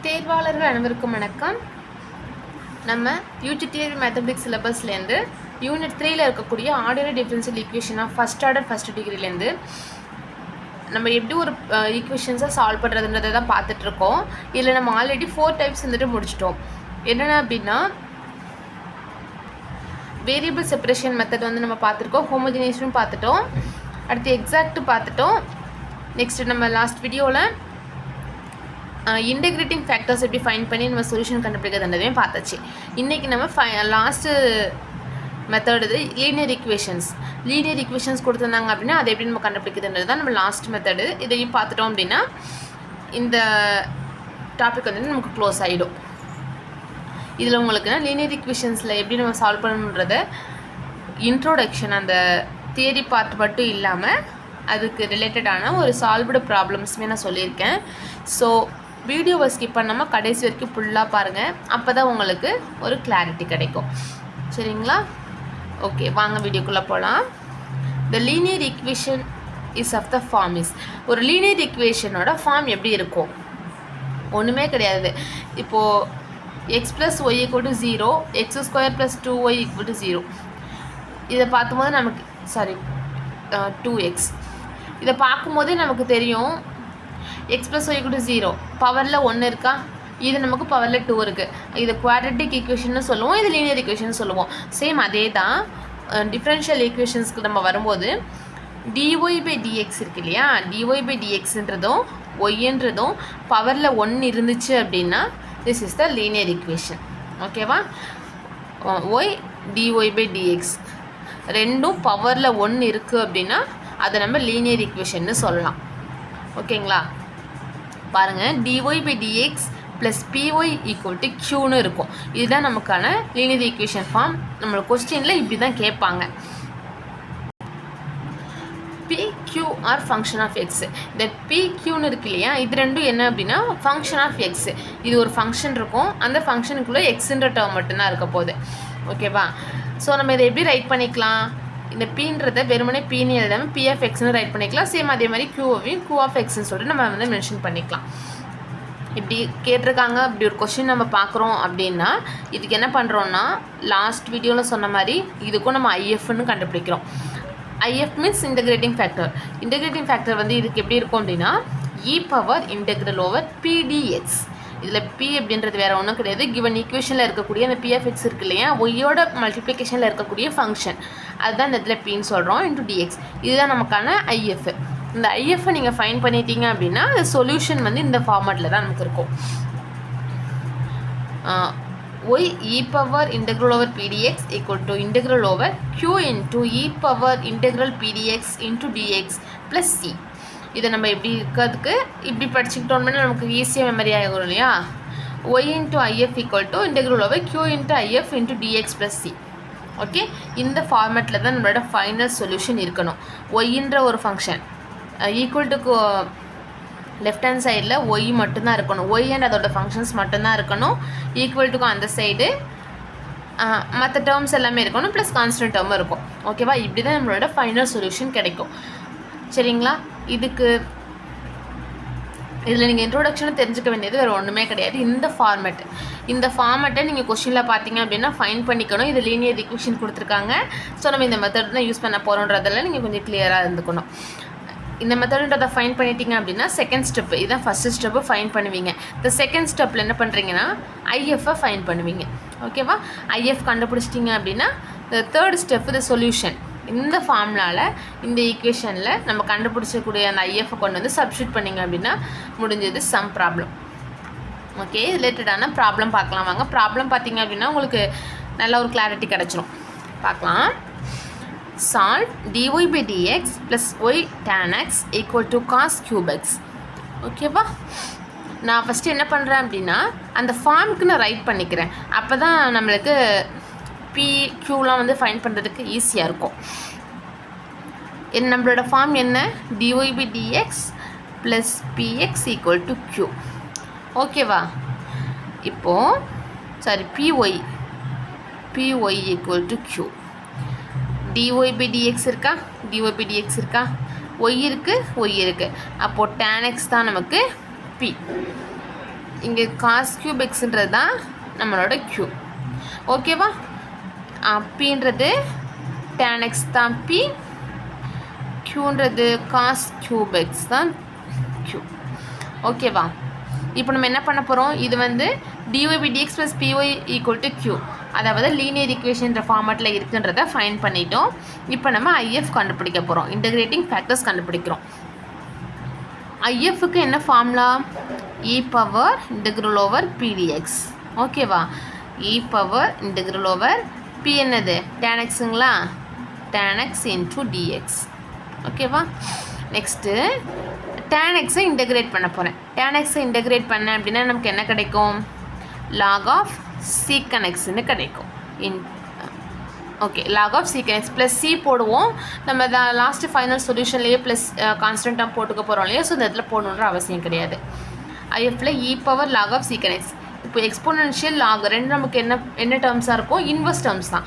தேர்வாளர்கள் அனைவருக்கும் வணக்கம். நம்ம யூஜிடிஆர் மேத்தமெட்டிக்ஸ் சிலபஸ்லேருந்து யூனிட் 3ல் இருக்கக்கூடிய ordinary differential equation of first order first டிகிரிலேருந்து நம்ம எப்படி ஒரு ஈக்குவேஷன்ஸை சால்வ் பண்ணுறதுன்றதை தான் பார்த்துட்ருக்கோம். இதில் நம்ம ஆல்ரெடி 4 டைப்ஸ் வந்துட்டு முடிச்சிட்டோம். என்னென்ன அப்படின்னா, வேரியபிள் செப்பரேஷன் மெத்தட் வந்து நம்ம பார்த்துருக்கோம், ஹோமோஜினேஷனும் பார்த்துட்டோம், அடுத்து எக்ஸாக்ட் பார்த்துட்டோம். நெக்ஸ்ட்டு நம்ம லாஸ்ட் வீடியோவில் இன்டெகிரேட்டிங் ஃபேக்டர்ஸ் எப்படி ஃபைன் பண்ணி நம்ம சொல்யூஷன் கண்டுபிடிக்கிறதுன்றதையும் பார்த்தாச்சு. இன்றைக்கி நம்ம லாஸ்ட்டு மெத்தட் இது லீனியர் ஈக்குவேஷன்ஸ் கொடுத்துருந்தாங்க அப்படின்னா அதை எப்படி நம்ம கண்டுபிடிக்கிறதுன்றது தான் நம்ம லாஸ்ட் மெத்தடு. இதையும் பார்த்துட்டோம் அப்படின்னா இந்த டாபிக் வந்து நமக்கு க்ளோஸ் ஆகிடும். இதில் உங்களுக்கு லீனியர் ஈக்குவேஷன்ஸில் எப்படி நம்ம சால்வ் பண்ணணுன்றத இன்ட்ரோடக்ஷன் அந்த தியரி பார்ட் மட்டும் இல்லாமல் அதுக்கு ரிலேட்டடான ஒரு சால்வ்டு ப்ராப்ளம்ஸுமே நான் சொல்லியிருக்கேன். ஸோ வீடியோவை ஸ்கிப் பண்ணாமல் கடைசி வரைக்கும் ஃபுல்லாக பாருங்கள், அப்போ தான் உங்களுக்கு ஒரு கிளாரிட்டி கிடைக்கும். சரிங்களா? ஓகே, வாங்க வீடியோக்குள்ளே போகலாம். The linear equation is of the form is. ஒரு லீனியர் ஈக்குவேஷனோட ஃபார்ம் எப்படி இருக்கும்? ஒன்றுமே கிடையாது. இப்போது x + y = 0, x² + 2y = 0. இதை பார்க்கும்போது நமக்கு 2x. இதை பார்க்கும்போதே நமக்கு தெரியும் x + y = 0, பவரில் 1 இருக்கா, இது நமக்கு பவரில் 2 இருக்குது. இது குவாட்ரட்டிக் ஈக்குவேஷன்னு சொல்லுவோம், இது லீனியர் ஈக்குவேஷன் சொல்லுவோம். சேம் அதே தான் டிஃப்ரென்ஷியல் ஈக்குவேஷன்ஸ்க்கு நம்ம வரும்போது dy/dx இருக்கு இல்லையா, dy/dxன்றதும் ஒய்ன்றதும் பவரில் 1 இருந்துச்சு அப்படின்னா this is the linear equation. ஓகேவா? y dy/dx ரெண்டும் பவரில் 1 இருக்குது அப்படின்னா அதை நம்ம லீனியர் ஈக்குவேஷன்னு சொல்லலாம். ஓகேங்களா? பாருங்கள், dy/dx + py = q இருக்கும். இதுதான் நமக்கான லீனியர் ஈக்குவேஷன் ஃபார்ம். நம்மளோட கொஸ்டினில் இப்படி தான் கேட்பாங்க. pq are function of X. இந்த pqன்னு இருக்கு இல்லையா, இது ரெண்டும் என்ன அப்படின்னா ஃபங்க்ஷன் ஆஃப் எக்ஸ். இது ஒரு ஃபங்க்ஷன் இருக்கும், அந்த ஃபங்க்ஷனுக்குள்ளே எக்ஸுன்ற டேர்ம் மட்டும்தான் இருக்க போகுது. ஓகேவா? ஸோ நம்ம இதை எப்படி ரைட் பண்ணிக்கலாம்? இந்த பீன்றதை வெறுமனே பீன்னு எழுதாமல் p(x)ன்னு ரைட் பண்ணிக்கலாம். சேம் அதே மாதிரி q-வையும் q(x)ன்னு சொல்லிட்டு நம்ம வந்து மென்ஷன் பண்ணிக்கலாம். இப்படி கேட்டிருக்காங்க, இப்படி ஒரு கொஸ்டின் நம்ம பார்க்குறோம் அப்படின்னா இதுக்கு என்ன பண்ணுறோன்னா, லாஸ்ட் வீடியோவில் சொன்ன மாதிரி இதுக்கும் நம்ம IFன்னு கண்டுபிடிக்கிறோம். IF means integrating factor. Integrating factor வந்து இதுக்கு எப்படி இருக்கும் அப்படின்னா e∫pdx. இதில் p அப்படின்றது வேறு ஒன்றும் கிடையாது, கிவன் ஈக்குவேஷனில் இருக்கக்கூடிய அந்த p(x) இருக்கு இல்லையா, ஒய்யோட மல்டிப்ளிகேஷனில் இருக்கக்கூடிய ஃபங்க்ஷன், அதுதான் இந்த இதில் பின்னு சொல்கிறோம், இன்ட்டு dx. இதுதான் நமக்கான IF. இந்த IF-ஐ நீங்கள் ஃபைன் பண்ணிட்டீங்க அப்படின்னா அது சொல்யூஷன் வந்து இந்த ஃபார்மேட்டில் தான் நமக்கு இருக்கும். y e∫pdx = q e∫pdx dx + c. இதை நம்ம எப்படி இருக்கிறதுக்கு இப்படி படிச்சுக்கிட்டோம்னா நமக்கு ஈஸியாக மெமரி ஆகும் இல்லையா. y × if = q × if dx + c. Okay, இந்த ஃபார்மேட்டில் தான் நம்மளோட ஃபைனல் சொல்யூஷன் இருக்கணும். ஒய்ன்ற ஒரு function equal to left hand சைடில் ஒய் மட்டும்தான் இருக்கணும், ஒய் அண்ட் அதோட ஃபங்க்ஷன்ஸ் மட்டும்தான் இருக்கணும். ஈக்குவல் டுக்கு அந்த சைடு மற்ற டேர்ம்ஸ் எல்லாமே இருக்கணும், ப்ளஸ் கான்ஸ்டன்ட் டேர்மும் இருக்கும். ஓகேவா? இப்படி தான் நம்மளோட ஃபைனல் சொல்யூஷன் கிடைக்கும். சரிங்களா? இதில் நீங்கள் இன்ட்ரோடக்ஷனை தெரிஞ்சுக்க வேண்டியது வேறு ஒன்றுமே கிடையாது. இந்த ஃபார்மேட்டை நீங்கள் கொஸ்டினில் பார்த்தீங்க அப்படின்னா ஃபைன் பண்ணிக்கணும். இது லீனியர் ஈக்குவேஷன் கொடுத்துருக்காங்க. ஸோ நம்ம இந்த மெத்தட் தான் யூஸ் பண்ண போகிறோன்றதெல்லாம் நீங்கள் கொஞ்சம் கிளியராக இருந்துக்கணும். இந்த மெத்தடுன்றதை ஃபைன் பண்ணிட்டீங்க அப்படின்னா செகண்ட் ஸ்டெப்பு, இதுதான் ஃபஸ்ட்டு ஸ்டெப்பு ஃபைன் பண்ணுவீங்க. இந்த செகண்ட் ஸ்டெப்பில் என்ன பண்ணுறீங்கன்னா IF-ஐ ஃபைன் பண்ணுவீங்க. ஓகேவா? IF கண்டுபிடிச்சிட்டிங்க அப்படின்னா இந்த தேர்ட் ஸ்டெப் இந்த சொல்யூஷன். இந்த ஃபார்முலாவில் இந்த ஈக்குவேஷனில் நம்ம கண்டுபிடிச்சக்கூடிய அந்த IF-ஐ கொண்டு வந்து சப்ஸ்டியூட் பண்ணிங்க அப்படின்னா முடிஞ்சது சம் ப்ராப்ளம். ஓகே, ரிலேட்டடான ப்ராப்ளம் பார்க்கலாம் வாங்க. ப்ராப்ளம் பார்த்தீங்க அப்படின்னா உங்களுக்கு நல்ல ஒரு கிளாரிட்டி கிடச்சிரும். பார்க்கலாம். Solve dy/dx + y tan x = cos cube x. ஓகேவா? நான் ஃபஸ்ட்டு என்ன பண்ணுறேன் அப்படின்னா அந்த ஃபார்முக்கு நான் ரைட் பண்ணிக்கிறேன். அப்போ தான் நம்மளுக்கு PQலாம் வந்து ஃபைன் பண்ணுறதுக்கு ஈஸியாக இருக்கும். நம்மளோட ஃபார்ம் என்ன? dy/dx + px = q. ஓகேவா? இப்போது py = q. dy/dx இருக்கா, dy/dx இருக்கா, y இருக்குது, அப்போது tan x தான் நமக்கு p. இங்கே காஸ் கியூப் எக்ஸுன்றது தான் நம்மளோட க்யூ. ஓகேவா? பின்றது tan x தான் பி, க்யூன்றது காஸ் கியூப் எக்ஸ் தான் க்யூ. ஓகேவா? இப்போ நம்ம என்ன பண்ண போகிறோம், இது வந்து dy/dx + py = q, அதாவது லீனியர் ஈக்குவேஷன்ற ஃபார்மேட்டில் இருக்குன்றதை ஃபைன் பண்ணிட்டோம். இப்போ நம்ம ஐஎஃப் கண்டுபிடிக்க போகிறோம், இன்டகிரேட்டிங் ஃபேக்டர்ஸ் கண்டுபிடிக்கிறோம். ஐஎஃப்க்கு என்ன ஃபார்முலா, e∫pdx. ஓகேவா? e∫p என்னது, tan xங்களா, tan x × dx. ஓகேவா? நெக்ஸ்ட்டு tan x-ஐ இன்டகிரேட் பண்ண போகிறேன். tan x-ஐ இன்டகிரேட் பண்ணேன் அப்படின்னா நமக்கு என்ன கிடைக்கும், log of secant x-ன்னு கிடைக்கும். Okay, log of secant x + c போடுவோம். நம்ம லாஸ்ட்டு ஃபைனல் சொல்யூஷன்லேயே ப்ளஸ் கான்ஸ்டண்ட்டாக போட்டுக்க போகிறோம் இல்லையா, ஸோ இந்த இடத்துல போடணுன்ற அவசியம் கிடையாது. ஐஎஃப்ல e∫log of secant x. இப்போ எக்ஸ்போனென்ஷியல் லாக் ரெண்டு நமக்கு என்ன டேர்ம்ஸாக இருக்கும், இன்வெர்ஸ் டேர்ம்ஸ் தான்.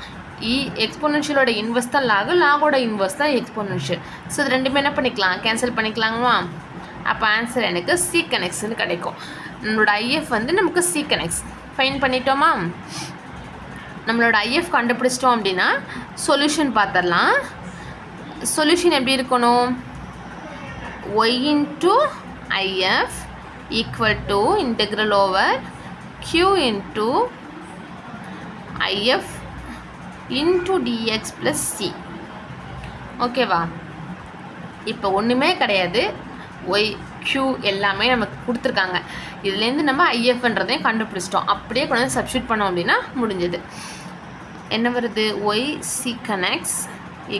எக்ஸ்போனென்ஷியலோட இன்வெர்ஸ் தான் லாகோட இன்வெர்ஸ் தான் எக்ஸ்போனென்ஷியல். ஸோ இது ரெண்டுமே என்ன பண்ணிக்கலாம், கேன்சல் பண்ணிக்கலாமா? அப்போ ஆன்சர் எனக்கு secant x-ன்னு கிடைக்கும். நம்மளோட ஐஎஃப் வந்து நமக்கு secant x ஃபைன் பண்ணிட்டோமா? நம்மளோட ஐஎஃப் கண்டுபிடிச்சிட்டோம் அப்படின்னா சொல்யூஷன் பார்த்துடலாம். சொல்யூஷன் எப்படி இருக்கணும், y × IF = q × IF × dx + c. ஓகேவா? இப்போ ஒன்றுமே கிடையாது, ஒய் க்யூ எல்லாமே நமக்கு கொடுத்துருக்காங்க. இதுலேருந்து நம்ம ஐஎஃப்ன்றதையும் கண்டுபிடிச்சிட்டோம். அப்படியே கொண்டு வந்து சப்ஸ்டியூட் பண்ணோம் அப்படின்னா முடிஞ்சது. என்ன வருது, ஒய் secant x =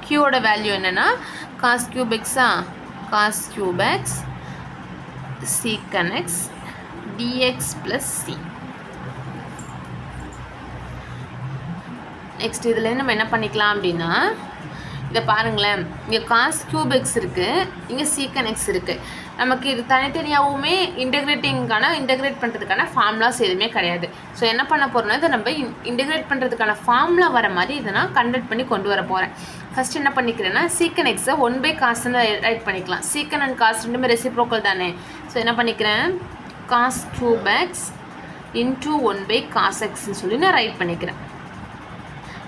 க்யூவோட வேல்யூ என்னென்னா காஸ் கியூப் எக்ஸா, cos cube x secant x dx + c. Next இதுலேருந்து நம்ம என்ன பண்ணிக்கலாம் அப்படின்னா, இதை பாருங்களேன், இங்கே காஸ் கியூப் எக்ஸ் இருக்குது, இங்கே secant x இருக்குது. நமக்கு இது தனித்தனியாகவுமே இன்டகிரேட் பண்ணுறதுக்கான ஃபார்முலாஸ் எதுவுமே கிடையாது. ஸோ என்ன பண்ண போகிறோம்னா, இதை நம்ம இன்டகிரேட் பண்ணுறதுக்கான ஃபார்முலா வர மாதிரி இதை நான் கன்வெர்ட் பண்ணி கொண்டு வர போகிறேன். ஃபஸ்ட் என்ன பண்ணிக்கிறேன்னா, secant x-ஐ 1/cosன்னு ரைட் பண்ணிக்கலாம். secant and cos ரெண்டுமே ரெசிப்ரோக்கல் தானே. ஸோ என்ன பண்ணிக்கிறேன், காஸ் கியூப் எக்ஸ் × 1/cos x-ன்னு சொல்லி நான் ரைட் பண்ணிக்கிறேன்.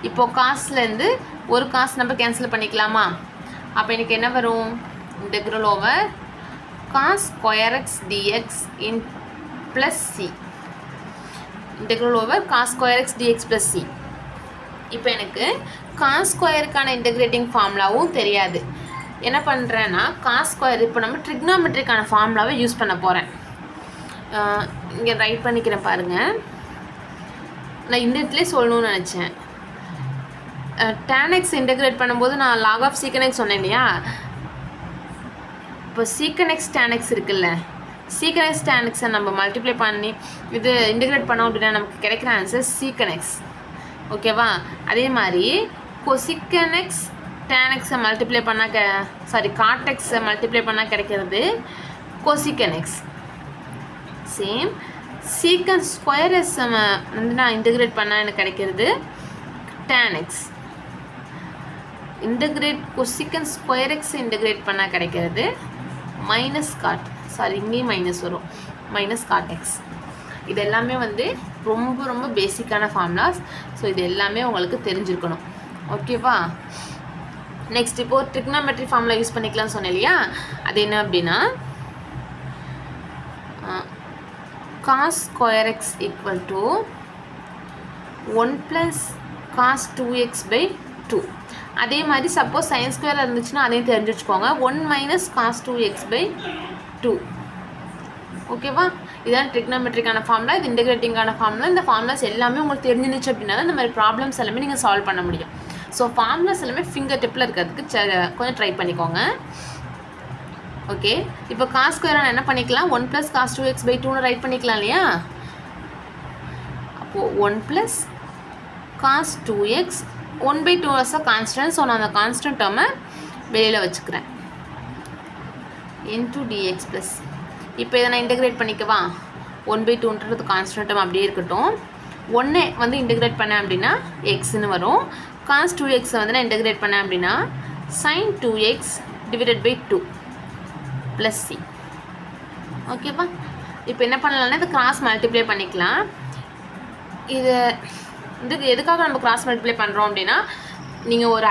இப்போது காஸ்லேருந்து ஒரு காசு நம்ம கேன்சல் பண்ணிக்கலாமா? அப்போ எனக்கு என்ன வரும், cos square x dx + c. cos square x dx + c. இப்போ எனக்கு cos ஸ்கொயருக்கான இன்டகிரேட்டிங் ஃபார்முலாவும் தெரியாது. என்ன பண்ணுறேன்னா, cos ஸ்கொயர் இப்போ நம்ம ட்ரிக்னாமெட்ரிக்கான ஃபார்முலாவை யூஸ் பண்ண போகிறேன். இங்கே ரைட் பண்ணிக்கிறேன் பாருங்கள். நான் இந்த இடத்துல சொல்லணும்னு நினச்சேன். tan x இன்டகிரேட் பண்ணும்போது நான் log of secant x சொன்னேன் இல்லையா, இப்போ secant x tan x இருக்குல்ல, secant x tan x நம்ம மல்டிப்ளை பண்ணி இது இன்டகிரேட் பண்ணோம் அப்படின்னா நமக்கு கிடைக்கிற ஆன்சர் secant x. ஓகேவா? அதே மாதிரி cosecant x tan x multiply பண்ணால் cot x மல்டிப்ளை பண்ணால் கிடைக்கிறது cosecant x. Same secant square s வந்து நான் இன்டகிரேட் பண்ணால் எனக்கு கிடைக்கிறது tan x. cosecant square x integrate பண்ணால் கிடைக்கிறது இங்கேயும் மைனஸ் வரும், -cot x. இது எல்லாமே வந்து ரொம்ப ரொம்ப பேசிக்கான ஃபார்முலாஸ். ஸோ இது எல்லாமே உங்களுக்கு தெரிஞ்சிருக்கணும். ஓகேவா? நெக்ஸ்ட் இப்போது ட்ரிக்னாமெட்ரி ஃபார்முலா யூஸ் பண்ணிக்கலாம்னு சொன்னேன் இல்லையா, அது என்ன அப்படின்னா, cos square x = 1 + cos 2x/2. அதே மாதிரி சப்போஸ் சைன் ஸ்கொயர் இருந்துச்சுன்னா அதையும் தெரிஞ்சு வச்சுக்கோங்க, 1 - cos 2x/2. ஓகேவா? இதான் ட்ரிக்னாமெட்ரிக்கான ஃபார்முலா, இது இன்டகிரேட்டிங்கான ஃபார்முலா. இந்த ஃபார்முலாஸ் எல்லாமே உங்களுக்கு தெரிஞ்சிருந்துச்சு அப்படின்னா இந்த மாதிரி ப்ராப்ளம்ஸ் எல்லாமே நீங்கள் சால்வ் பண்ண முடியும். ஸோ ஃபார்முலாஸ் எல்லாமே ஃபிங்கர் டிப்பில் இருக்கிறதுக்கு கொஞ்சம் ட்ரை பண்ணிக்கோங்க. ஓகே, இப்போ காஸ் ஸ்கொயர் நான் என்ன பண்ணிக்கலாம், 1 + cos 2x/2ன்னு ரைட் பண்ணிக்கலாம் இல்லையா. அப்போது 1 + cos 2x 1/2 கான்ஸ்டன்ட். ஸோ நான் அந்த கான்ஸ்டன்ட் டேர்மை வெளியில் வச்சுக்கிறேன் dx +. இப்போ இதை நான் இன்டகிரேட் பண்ணிக்கவா, 1/2ன்றது கான்ஸ்டன்ட் டேர்ம் அப்படியே இருக்கட்டும். 1 வந்து இன்டகிரேட் பண்ணேன் அப்படின்னா எக்ஸ்ன்னு வரும். cos 2x வந்து நான் இன்டகிரேட் பண்ணேன் அப்படின்னா sin 2x / 2 + c. ஓகேவா? இப்போ என்ன பண்ணலாம்னா இது கிராஸ் மல்டிப்ளை பண்ணிக்கலாம். இதுக்கு எதுக்காக நம்ம கிராஸ் மல்டிப்ளை பண்ணுறோம் அப்படின்னா, நீங்கள் ஒரு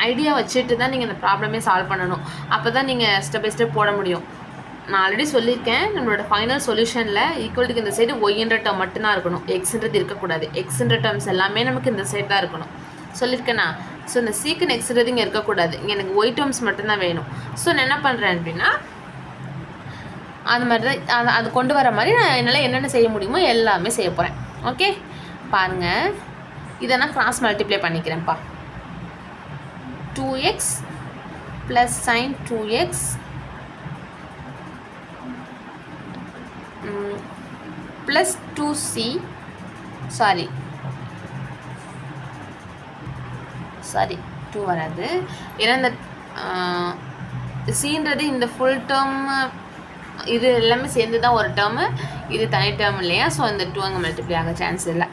ஐடியா வச்சுட்டு தான் நீங்கள் இந்த ப்ராப்ளமே சால்வ் பண்ணணும். அப்போ தான் நீங்கள் ஸ்டெப் பை ஸ்டெப் போட முடியும். நான் ஆல்ரெடி சொல்லியிருக்கேன், நம்மளோட ஃபைனல் சொல்யூஷனில் ஈக்குவல்ட்டுக்கு இந்த சைடு ஒய்ன்ற டேர்ம் மட்டும்தான் இருக்கணும், எக்ஸ்ன்றது இருக்கக்கூடாது. எக்ஸ்ன்ற டேர்ம்ஸ் எல்லாமே நமக்கு இந்த சைடு தான் இருக்கணும் சொல்லியிருக்கேண்ணா. ஸோ இந்த சீக்கன் எக்ஸ்ன்றது இங்கே இருக்கக்கூடாது, இங்கே எனக்கு ஒய் டேர்ம்ஸ் மட்டும்தான் வேணும். ஸோ நான் என்ன பண்ணுறேன் அப்படின்னா, அது மாதிரி தான் அது கொண்டு வர மாதிரி நான் என்னால் என்னென்ன செய்ய முடியுமோ எல்லாமே செய்ய போகிறேன். ஓகே, பாருங்கள், இதை நான் கிராஸ் மல்டிப்ளை பண்ணிக்கிறேன்ப்பா. 2x plus sin 2x plus 2c sorry 2 வராது, ஏன்னா இந்த சீன்றது இந்த ஃபுல் டேர்ம் இது எல்லாமே சேர்ந்து தான் ஒரு டேர்மு, இது தனி டேர்ம் இல்லையா? ஸோ இந்த 2 அங்கே மல்டிப்ளை ஆக சான்ஸ் இல்லை.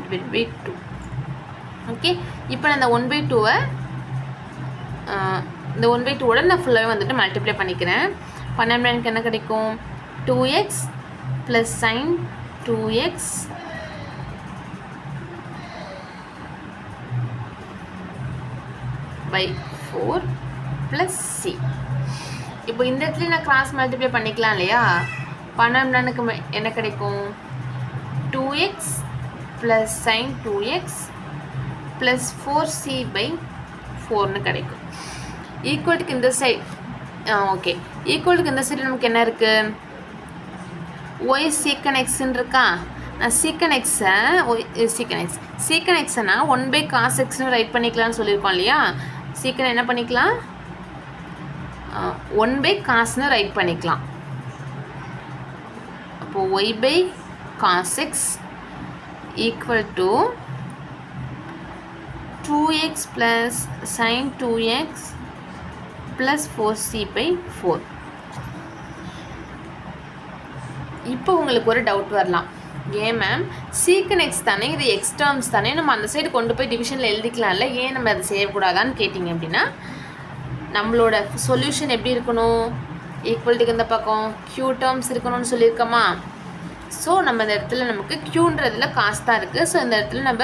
It will be 2. ஓகே, இப்போ நான் இந்த 1/2 இந்த 1/2 நான் ஃபுல்லாகவே வந்துட்டு மல்டிப்ளை பண்ணிக்கிறேன். பண்ணோம்னா எனக்கு என்ன கிடைக்கும்? 2x plus sin 2x by 4 plus c. இப்போ இந்த இடத்துல நான் கிராஸ் மல்டிப்ளை பண்ணிக்கலாம் இல்லையா? பண்ணோம்னா எனக்கு என்ன கிடைக்கும்? 2x plus sin 2x plus 4c by 4ன்னு கிடைக்கும். ஈக்குவல்ட்டுக்கு இந்த சைட் ஓகே, ஈக்குவல்ட்டுக்கு இந்த சைடு நமக்கு என்ன இருக்குது? ஒய் சீக்கன் எக்ஸ்ன்னு இருக்கா? நான் சீக்கன் எக்ஸை சீக்கன் எக்ஸைனா 1/cos xன்னு ரைட் பண்ணிக்கலாம்னு சொல்லியிருக்கோம் இல்லையா? சீக்கன் என்ன பண்ணிக்கலாம்? 1/cosன்னு ரைட் பண்ணிக்கலாம். அப்போது y/cos x equal to 2x plus sin 2x plus 4c/4. இப்போ உங்களுக்கு ஒரு டவுட் வரலாம், ஏன் மேம் சீக்கன் எக்ஸ் தானே, இது எக்ஸ் டேர்ம்ஸ் தானே, நம்ம அந்த சைடு கொண்டு போய் டிவிஷனில் எழுதிக்கலாம்ல, ஏன் நம்ம அதை செய்யக்கூடாதான்னு கேட்டிங்க அப்படின்னா, நம்மளோட சொல்யூஷன் எப்படி இருக்கணும்? ஈக்குவல்ட்டுக்கு இந்த பக்கம் க்யூ டேர்ம்ஸ் இருக்கணும்னு சொல்லியிருக்கோமா? ஸோ நம்ம இந்த இடத்துல நமக்கு க்யூன்றதுல காசு தான் இருக்குது. ஸோ இந்த இடத்துல நம்ம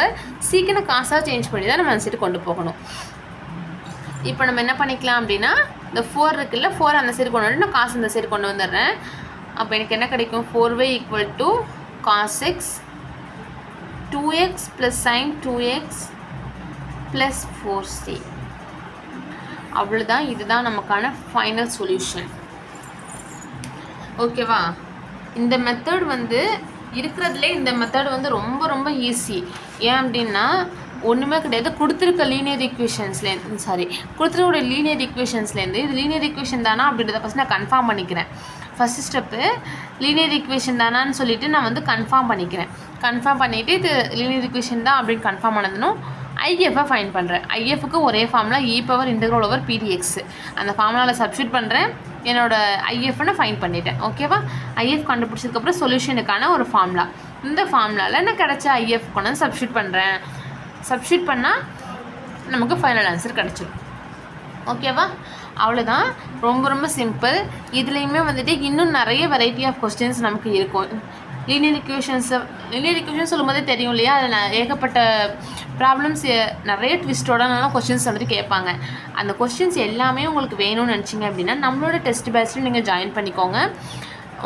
சீக்கனை காசாக சேஞ்ச் பண்ணி தான் நம்ம அந்த சைடு கொண்டு போகணும். இப்போ நம்ம என்ன பண்ணிக்கலாம் அப்படின்னா, இந்த 4 இருக்குல்ல, 4 அந்த சைடு கொண்டு வந்து நான் காசு இந்த சைடு கொண்டு வந்துடுறேன். அப்போ எனக்கு என்ன கிடைக்கும்? 4y equal to cos x 2x plus sin 2x plus 4c. அவ்வளோதான், இதுதான் நமக்கான ஃபைனல் சொல்யூஷன். ஓகேவா? இந்த மெத்தட் வந்து இருக்கிறதுலே இந்த மெத்தட் வந்து ரொம்ப ரொம்ப ஈஸி. ஏன் அப்படின்னா ஒன்றுமே கிடையாது, கொடுத்துருக்க லீனியர் ஈக்குவேஷன்ஸ்லேருந்து இது லீனியர் ஈக்குவேஷன் தானா அப்படின்றத ஃபஸ்ட் நான் கன்ஃபார்ம் பண்ணிக்கிறேன். ஃபஸ்ட்டு ஸ்டெப்பு லீனியர் ஈக்குவேஷன் தானான்னு சொல்லிவிட்டு நான் வந்து கன்ஃபார்ம் பண்ணிக்கிறேன். கன்ஃபார்ம் பண்ணிவிட்டு இது லீனியர் ஈக்குவேஷன் தான் அப்படின்னு கன்ஃபார்ம் பண்ணதுனும் ஐஎஃப்பை ஃபைண்ட் பண்ணுறேன். ஐஎஃப்க்கு ஒரே ஃபார்முலா e∫/pdx. அந்த ஃபார்முலாவில் சப்ஸ்டியூட் பண்ணுறேன், என்னோடய ஐஎஃப்னு ஃபைண்ட் பண்ணிட்டேன். ஓகேவா? ஐஎஃப் கண்டுபிடிச்சதுக்கப்புறம் சொல்யூஷனுக்கான ஒரு ஃபார்முலா, இந்த ஃபார்முலாவில் நான் கிடச்ச ஐஎஃப் கொண்டு வந்து சப்ஸ்டியூட் பண்ணுறேன். சப்ஸ்டியூட் பண்ணால் நமக்கு ஃபைனல் ஆன்சர் கிடச்சிடும். ஓகேவா? அவ்வளோதான், ரொம்ப ரொம்ப சிம்பிள். இதுலேயுமே வந்துட்டு இன்னும் நிறைய வெரைட்டி ஆஃப் கொஸ்டின்ஸ் நமக்கு இருக்கும். லீனியர் ஈக்குவேஷன் சொல்லும்போதே தெரியும் இல்லையா? அதில் ஏகப்பட்ட ப்ராப்ளம்ஸ், நிறைய ட்விஸ்டோடனாலும் கொஸ்டின்ஸ் வந்துட்டு கேட்பாங்க. அந்த கொஸ்டின்ஸ் எல்லாமே உங்களுக்கு வேணும்னு நினச்சிங்க அப்படின்னா நம்மளோட டெஸ்ட் பேட்ச்சில் நீங்கள் ஜாயின் பண்ணிக்கோங்க.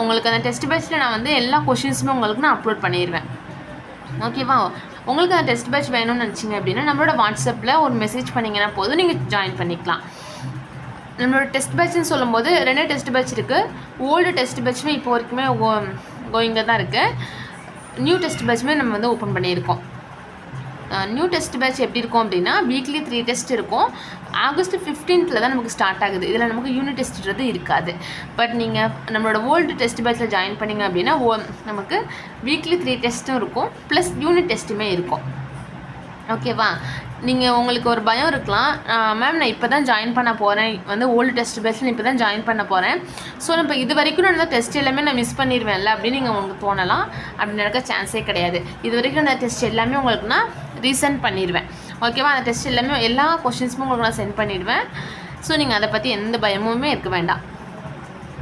உங்களுக்கு அந்த டெஸ்ட் பேட்ச்சில் நான் வந்து எல்லா கொஸ்டின்ஸுமே உங்களுக்கு நான் அப்லோட் பண்ணிடுவேன். ஓகேவா? உங்களுக்கு அந்த டெஸ்ட் பேட்ச் வேணும்னு நினச்சிங்க அப்படின்னா நம்மளோட வாட்ஸ்அப்பில் ஒரு மெசேஜ் பண்ணிங்கன்னா போதும், நீங்கள் ஜாயின் பண்ணிக்கலாம். நம்மளோட டெஸ்ட் பேட்ச்னு சொல்லும்போது 2 டெஸ்ட் பேட்ச் இருக்குது. ஓல்டு டெஸ்ட் பேட்ச்சுமே இப்போ வரைக்குமே கோயிங்கில் தான் இருக்குது. நியூ டெஸ்ட் பேட்ச்சுமே நம்ம வந்து ஓப்பன் பண்ணியிருக்கோம். நியூ டெஸ்ட் பேட்ச் எப்படி இருக்கும் அப்படின்னா வீக்லி 3 டெஸ்ட் இருக்கும். ஆகஸ்ட் 15th தான் நமக்கு ஸ்டார்ட் ஆகுது. இதில் நமக்கு யூனிட் டெஸ்ட்ன்றது இருக்காது. பட் நீங்கள் நம்மளோட ஓல்டு டெஸ்ட் பேட்ச்சில் ஜாயின் பண்ணிங்க அப்படின்னா நமக்கு வீக்லி 3 டெஸ்ட்டும் இருக்கும், ப்ளஸ் யூனிட் டெஸ்ட்டுமே இருக்கும். ஓகேவா? நீங்கள் உங்களுக்கு ஒரு பயம் இருக்கலாம், மேம் நான் இப்போ தான் ஜாயின் பண்ண போகிறேன், வந்து ஓல்டு டெஸ்ட் பேட்ச்சில் இப்போ தான் ஜாயின் பண்ண போகிறேன், ஸோ இப்போ இது வரைக்கும் நான் டெஸ்ட் எல்லாமே நான் மிஸ் பண்ணிடுவேன்ல அப்படின்னு நீங்கள் உங்களுக்கு தோணலாம். அப்படி நடக்க சான்ஸே கிடையாது. இது வரைக்கும் அந்த டெஸ்ட் எல்லாமே உங்களுக்கு நான் ரீசெண்ட் பண்ணிடுவேன். ஓகேவா? அந்த டெஸ்ட் எல்லாமே எல்லா கொஷின்ஸுமே உங்களுக்கு நான் சென்ட் பண்ணிடுவேன். ஸோ நீங்கள் அதை பற்றி எந்த பயமுமே இருக்க வேண்டாம்.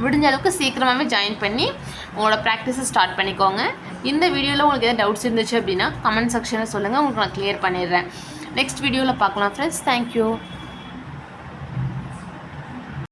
முடிஞ்ச அளவுக்கு சீக்கிரமாகவே ஜாயின் பண்ணி உங்களோட ப்ராக்டிஸை ஸ்டார்ட் பண்ணிக்கோங்க. இந்த வீடியோவில் உங்களுக்கு எதாவது டவுட்ஸ் இருந்துச்சு அப்படின்னா கமெண்ட் செக்ஷனில் சொல்லுங்கள், உங்களுக்கு நான் கிளியர் பண்ணிடுறேன். நெக்ஸ்ட் வீடியோவில் பார்க்கலாம் ஃப்ரெண்ட்ஸ். தேங்க்யூ.